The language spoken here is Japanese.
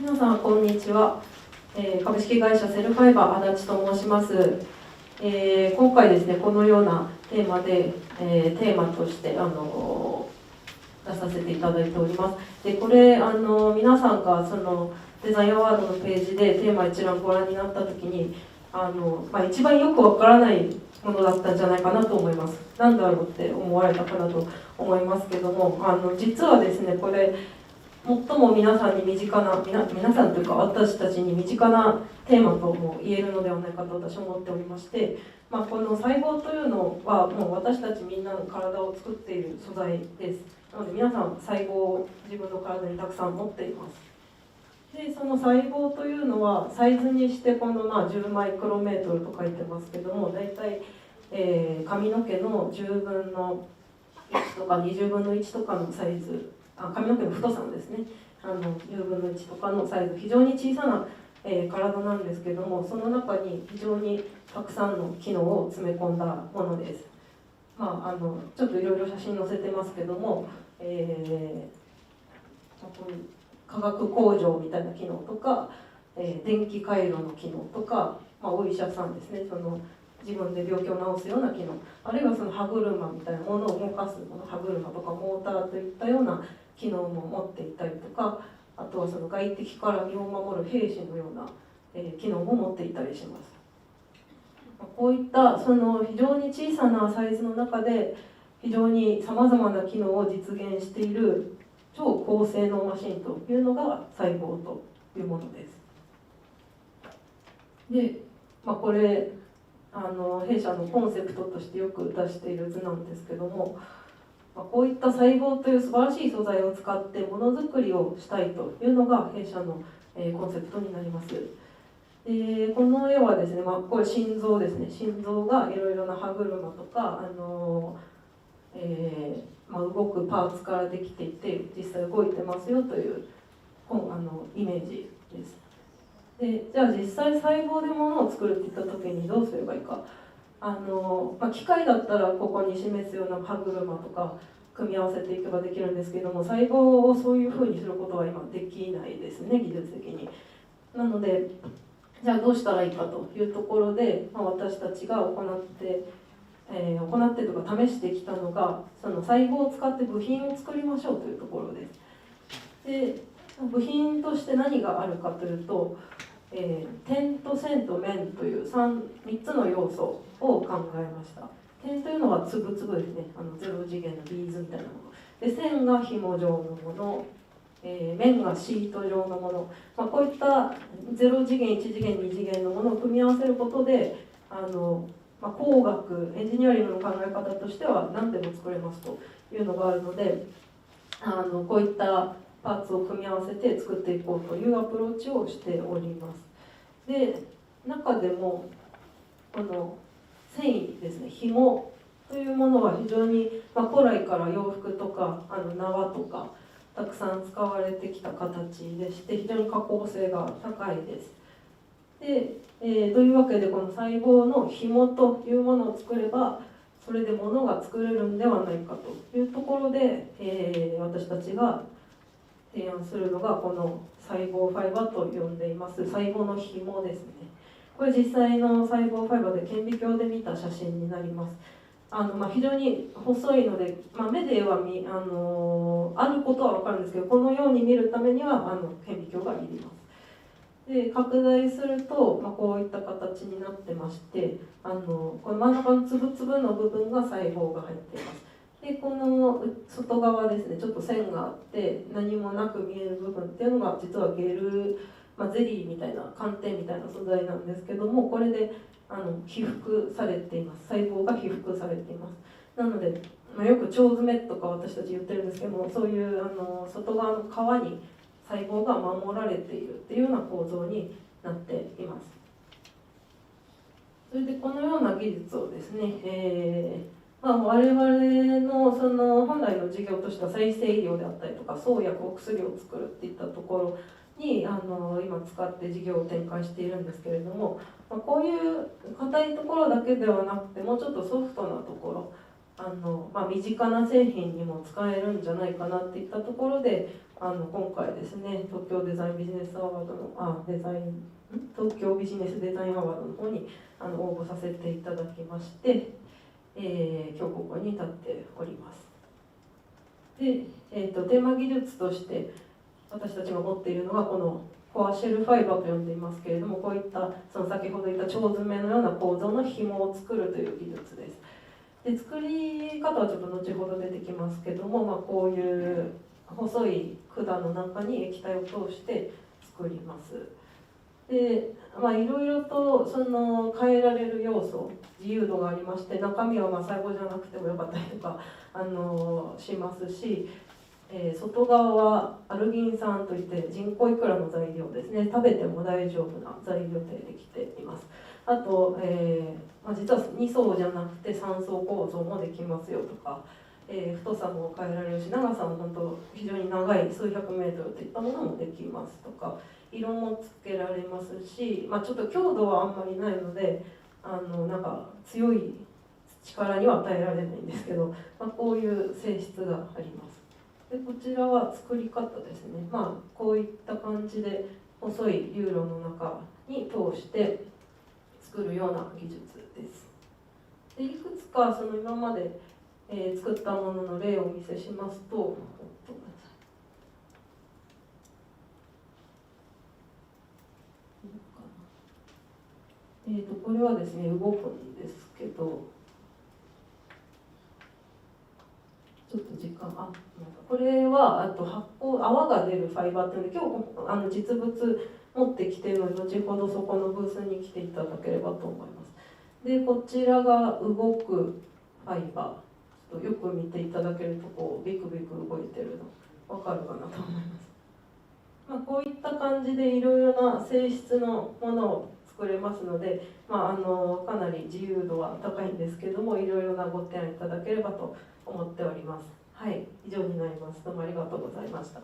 皆さんこんにちは。株式会社セルファイバー足立と申します。今回ですね、このようなテーマで、テーマとして出させていただいております。で、これ皆さんがそのデザインアワードのページでテーマ一覧ご覧になった時に一番よくわからないものだったんじゃないかなと思います。なんだろうって思われたかなと思いますけども、実はですね、これ最も皆さんに身近な皆さんというか私たちに身近なテーマとも言えるのではないかと私は思っておりまして、この細胞というのはもう私たちみんなの体を作っている素材です。なので皆さん細胞を自分の体にたくさん持っています。でその細胞というのはサイズにしてこの10マイクロメートルと書いてますけども、だいたい髪の毛の10分の1とか20分の1とかのサイズ、髪の毛の太さのですね、10分の1とかのサイズ、非常に小さな、体なんですけども、その中に非常にたくさんの機能を詰め込んだものです。ちょっといろいろ写真載せてますけども、こういう化学工場みたいな機能とか、電気回路の機能とか、お医者さんですね、その自分で病気を治すような機能、あるいはその歯車みたいなものを動かすもの、歯車とかモーターといったような機能も持っていたりとか、あとはその外敵から身を守る兵士のような、機能も持っていたりします。こういったその非常に小さなサイズの中で非常にさまざまな機能を実現している超高性能マシンというのが細胞というものです。で、これ弊社のコンセプトとしてよく出している図なんですけども、こういった細胞という素晴らしい素材を使ってものづくりをしたいというのが弊社のコンセプトになります。この絵はですね、これ心臓ですね。心臓がいろいろな歯車とか動くパーツからできていて実際動いてますよというイメージです。でじゃあ実際細胞で物を作るっていった時にどうすればいいか。機械だったらここに示すような歯車とか組み合わせていけばできるんですけども、細胞をそういうふうにすることは今できないですね、技術的に。なのでじゃあどうしたらいいかというところで、私たちが行ってとか試してきたのが、その細胞を使って部品を作りましょうというところです。で部品として何があるかというと、点と線と面という 3つの要素を考えました。点というのは粒々ですね、0次元のビーズみたいなもので、線が紐状のもの、面がシート状のもの、こういった0次元1次元2次元のものを組み合わせることで工学エンジニアリングの考え方としては何でも作れますというのがあるので、こういったパーツを組み合わせて作っていこうというアプローチをしております。で中でもこの繊維ですね、紐というものは非常に、古来から洋服とか縄とかたくさん使われてきた形でして、非常に加工性が高いです。でというわけでこの細胞の紐というものを作ればそれで物が作れるんではないかというところで、私たちが提案するのがこの細胞ファイバーと呼んでいます細胞の紐ですね。これ実際の細胞ファイバーで顕微鏡で見た写真になります。非常に細いので、目ではあることは分かるんですけど、このように見るためには顕微鏡がいります。で拡大すると、こういった形になってまして、この真ん中の粒々の部分が細胞が入っています。でこの外側ですね、ちょっと線があって何もなく見える部分っていうのが実はゲル、ゼリーみたいな寒天みたいな素材なんですけども、これで被覆されています。細胞が被覆されています。なので、よく腸詰めとか私たち言ってるんですけども、そういう外側の皮に細胞が守られているっていうような構造になっています。それでこのような技術をですね、我々のその本来の事業としては再生医療であったりとか創薬お薬を作るっていったところに今使って事業を展開しているんですけれども、こういう硬いところだけではなくてもうちょっとソフトなところ身近な製品にも使えるんじゃないかなっていったところで今回ですね、東京デザインビジネスアワードの東京ビジネスデザインアワードの方に応募させていただきまして、今日ここに立っております。で、テーマ技術として私たちが持っているのがこのコアシェルファイバーと呼んでいますけれども、こういったその先ほど言った腸詰めのような構造の紐を作るという技術です。で、作り方はちょっと後ほど出てきますけども、こういう細い管の中に液体を通して作ります。で、いろいろと変えられる要素、自由度がありまして、中身は細胞じゃなくてもよかったりとかしますし、外側はアルギン酸といって人工イクラの材料ですね。食べても大丈夫な材料でできています。あと、実は2層じゃなくて3層構造もできますよとか、太さも変えられるし、長さも本当非常に長い数百メートルといったものもできますとか、色もつけられますし、ちょっと強度はあんまりないのでなんか強い力には与えられないんですけど、こういう性質があります。で、こちらは作り方ですね。こういった感じで細い流路の中に通して作るような技術です。で、いくつか今まで、作ったものの例をお見せしますと、これはですね、動くんですけど、ちょっと時間、これは泡が出るファイバーっていうので、今日実物持ってきているので、後ほどそこのブースに来ていただければと思います。で、こちらが動くファイバー。ちょっとよく見ていただけると、こうビクビク動いてるの分かるかなと思います。こういった感じでいろいろな性質のものを作れますので、かなり自由度は高いんですけども、いろいろなご提案いただければと思っております。はい、以上になります。どうもありがとうございました。